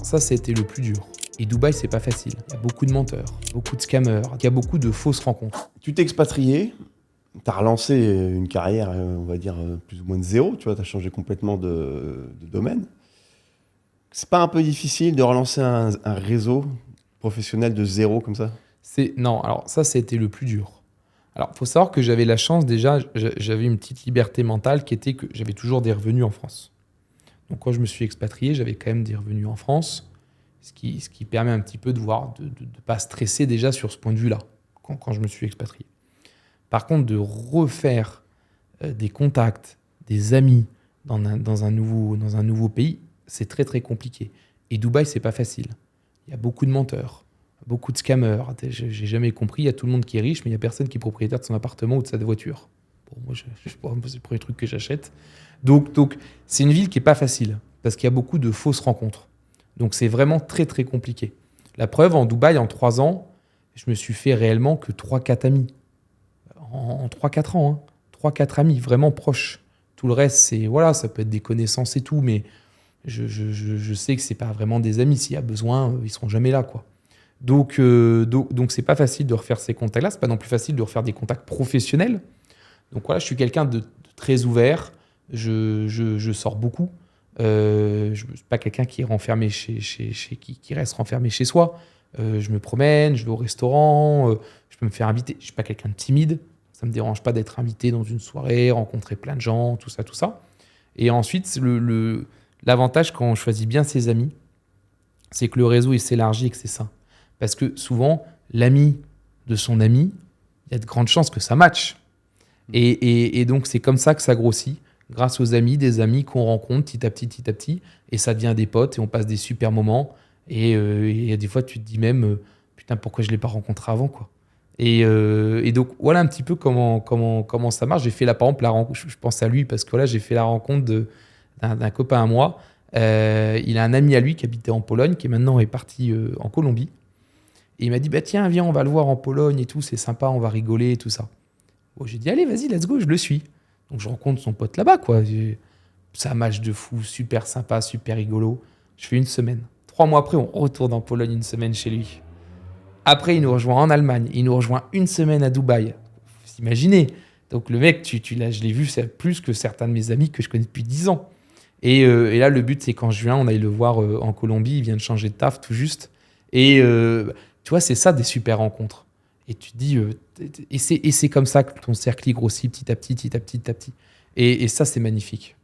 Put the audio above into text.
ça, c'était le plus dur. Et Dubaï, c'est pas facile. Il y a beaucoup de menteurs, beaucoup de scammers, il y a beaucoup de fausses rencontres. Tu t'es expatrié, tu as relancé une carrière, on va dire, plus ou moins de zéro, tu vois, tu as changé complètement de domaine. C'est pas un peu difficile de relancer un réseau professionnel de zéro comme ça? Non, alors ça, c'était le plus dur. Alors, il faut savoir que j'avais la chance déjà, j'avais une petite liberté mentale qui était que j'avais toujours des revenus en France. Donc, quand je me suis expatrié, j'avais quand même des revenus en France, ce qui permet un petit peu de voir, de ne pas stresser déjà sur ce point de vue-là, quand je me suis expatrié. Par contre, de refaire des contacts, des amis dans un nouveau pays, c'est très très compliqué. Et Dubaï, c'est pas facile. Il y a beaucoup de menteurs, beaucoup de scammers. J'ai jamais compris. Il y a tout le monde qui est riche, mais il y a personne qui est propriétaire de son appartement ou de sa voiture. Bon, moi, je sais pas, c'est le premier truc que j'achète. Donc, c'est une ville qui est pas facile parce qu'il y a beaucoup de fausses rencontres. Donc, c'est vraiment très très compliqué. La preuve, en Dubaï, en 3 ans, je me suis fait réellement que 3-4 amis. En 3-4 ans, hein. 3-4 amis vraiment proches. Tout le reste, c'est voilà, ça peut être des connaissances et tout, mais je sais que c'est pas vraiment des amis. S'il y a besoin, ils seront jamais là, quoi. Donc c'est pas facile de refaire ces contacts-là. C'est pas non plus facile de refaire des contacts professionnels. Donc voilà, je suis quelqu'un de très ouvert. Je sors beaucoup. Je suis pas quelqu'un qui est renfermé qui reste renfermé chez soi. Je me promène, je vais au restaurant, je peux me faire inviter. Je suis pas quelqu'un de timide. Ça me dérange pas d'être invité dans une soirée, rencontrer plein de gens, tout ça, tout ça. Et ensuite, l'avantage quand on choisit bien ses amis, c'est que le réseau il s'élargit et que c'est ça. Parce que souvent, l'ami de son ami, il y a de grandes chances que ça matche. Et donc, c'est comme ça que ça grossit, grâce aux amis, des amis qu'on rencontre petit à petit, et ça devient des potes, et on passe des super moments. Et des fois, tu te dis même, putain, pourquoi je ne l'ai pas rencontré avant, quoi. Et donc, voilà un petit peu comment ça marche. J'ai fait, par exemple, je pense à lui, parce que là, j'ai fait la rencontre d'un copain à moi. Il a un ami à lui qui habitait en Pologne, qui maintenant est parti en Colombie. Et il m'a dit, bah, tiens, viens, on va le voir en Pologne et tout, c'est sympa, on va rigoler et tout ça. Bon, j'ai dit, allez, vas-y, let's go, je le suis. Donc, je rencontre son pote là-bas, quoi. C'est un match de fou, super sympa, super rigolo. Je fais une semaine. 3 mois après, on retourne en Pologne une semaine chez lui. Après, il nous rejoint en Allemagne. Il nous rejoint une semaine à Dubaï. Vous imaginez. Donc, le mec, je l'ai vu, c'est plus que certains de mes amis que je connais depuis 10 ans. Et là, le but, c'est qu'en juin, on aille le voir en Colombie. Il vient de changer de taf tout juste. Et tu vois, c'est ça des super rencontres. Et tu te dis, et c'est comme ça que ton cercle grossit petit à petit. Et ça, c'est magnifique.